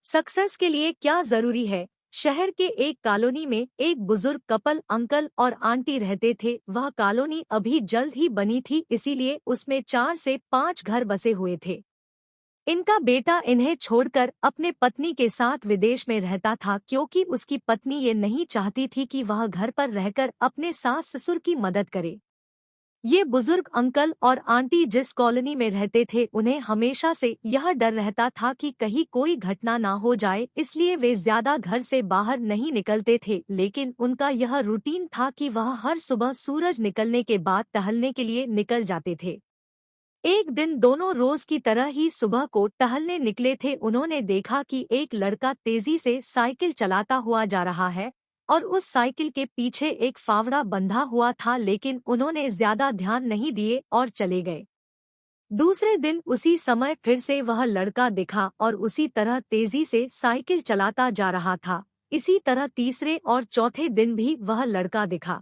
Success के लिए क्या जरूरी है? शहर के एक कॉलोनी में एक बुजुर्ग कपल अंकल और आंटी रहते थे। वह कॉलोनी अभी जल्द ही बनी थी, इसीलिए उसमें 4 से 5 घर बसे हुए थे। इनका बेटा इन्हें छोड़कर अपने पत्नी के साथ विदेश में रहता था, क्योंकि उसकी पत्नी ये नहीं चाहती थी कि वह घर पर रहकर अपने सास ससुर की मदद करे। ये बुजुर्ग अंकल और आंटी जिस कॉलोनी में रहते थे, उन्हें हमेशा से यह डर रहता था कि कहीं कोई घटना ना हो जाए, इसलिए वे ज्यादा घर से बाहर नहीं निकलते थे। लेकिन उनका यह रूटीन था कि वह हर सुबह सूरज निकलने के बाद टहलने के लिए निकल जाते थे। एक दिन दोनों रोज की तरह ही सुबह को टहलने निकले थे। उन्होंने देखा कि एक लड़का तेजी से साइकिल चलाता हुआ जा रहा है और उस साइकिल के पीछे एक फावड़ा बंधा हुआ था, लेकिन उन्होंने ज्यादा ध्यान नहीं दिए और चले गए। दूसरे दिन उसी समय फिर से वह लड़का दिखा और उसी तरह तेजी से साइकिल चलाता जा रहा था। इसी तरह तीसरे और चौथे दिन भी वह लड़का दिखा।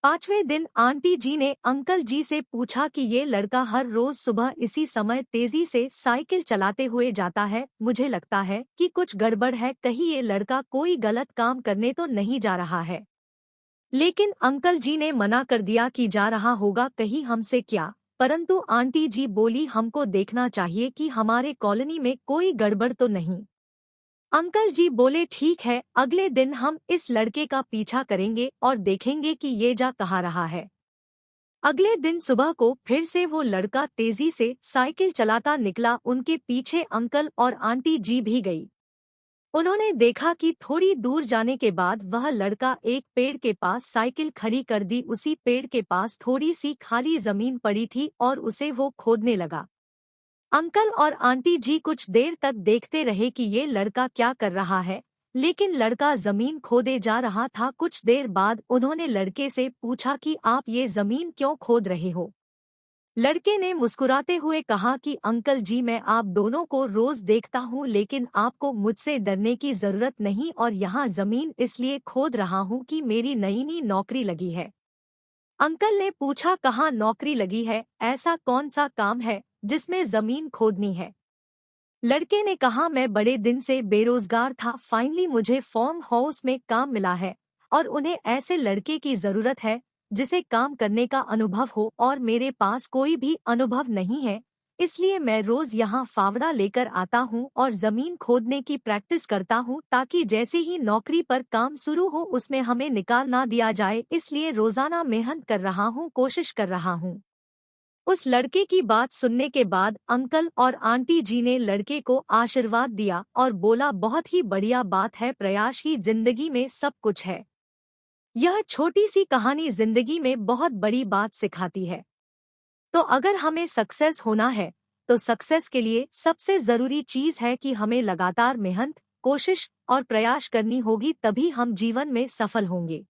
5वें दिन आंटी जी ने अंकल जी से पूछा कि ये लड़का हर रोज सुबह इसी समय तेजी से साइकिल चलाते हुए जाता है। मुझे लगता है कि कुछ गड़बड़ है, कहीं ये लड़का कोई गलत काम करने तो नहीं जा रहा है। लेकिन अंकल जी ने मना कर दिया कि जा रहा होगा कहीं हमसे क्या। परंतु आंटी जी बोली, हमको देखना चाहिए कि हमारे कॉलोनी में कोई गड़बड़ तो नहीं। अंकल जी बोले, ठीक है, अगले दिन हम इस लड़के का पीछा करेंगे और देखेंगे कि ये जा कहाँ रहा है। अगले दिन सुबह को फिर से वो लड़का तेजी से साइकिल चलाता निकला। उनके पीछे अंकल और आंटी जी भी गई। उन्होंने देखा कि थोड़ी दूर जाने के बाद वह लड़का एक पेड़ के पास साइकिल खड़ी कर दी। उसी पेड़ के पास थोड़ी सी खाली जमीन पड़ी थी और उसे वो खोदने लगा। अंकल और आंटी जी कुछ देर तक देखते रहे कि ये लड़का क्या कर रहा है, लेकिन लड़का जमीन खोदे जा रहा था। कुछ देर बाद उन्होंने लड़के से पूछा कि आप ये जमीन क्यों खोद रहे हो? लड़के ने मुस्कुराते हुए कहा कि अंकल जी, मैं आप दोनों को रोज देखता हूँ, लेकिन आपको मुझसे डरने की जरूरत नहीं, और यहाँ जमीन इसलिए खोद रहा हूँ कि मेरी नई नई नौकरी लगी है। अंकल ने पूछा, कहाँ नौकरी लगी है? ऐसा कौन सा काम है जिसमें जमीन खोदनी है? लड़के ने कहा, मैं बड़े दिन से बेरोजगार था, फाइनली मुझे फार्म हाउस में काम मिला है और उन्हें ऐसे लड़के की जरूरत है जिसे काम करने का अनुभव हो, और मेरे पास कोई भी अनुभव नहीं है। इसलिए मैं रोज यहाँ फावड़ा लेकर आता हूँ और जमीन खोदने की प्रैक्टिस करता हूँ, ताकि जैसे ही नौकरी पर काम शुरू हो उसमें हमें निकाल ना दिया जाए। इसलिए रोजाना मेहनत कर रहा हूँ, कोशिश कर रहा हूँ। उस लड़के की बात सुनने के बाद अंकल और आंटी जी ने लड़के को आशीर्वाद दिया और बोला, बहुत ही बढ़िया बात है, प्रयास ही जिंदगी में सब कुछ है। यह छोटी सी कहानी जिंदगी में बहुत बड़ी बात सिखाती है। तो अगर हमें सक्सेस होना है, तो सक्सेस के लिए सबसे जरूरी चीज है कि हमें लगातार मेहनत, कोशिश और प्रयास करनी होगी, तभी हम जीवन में सफल होंगे।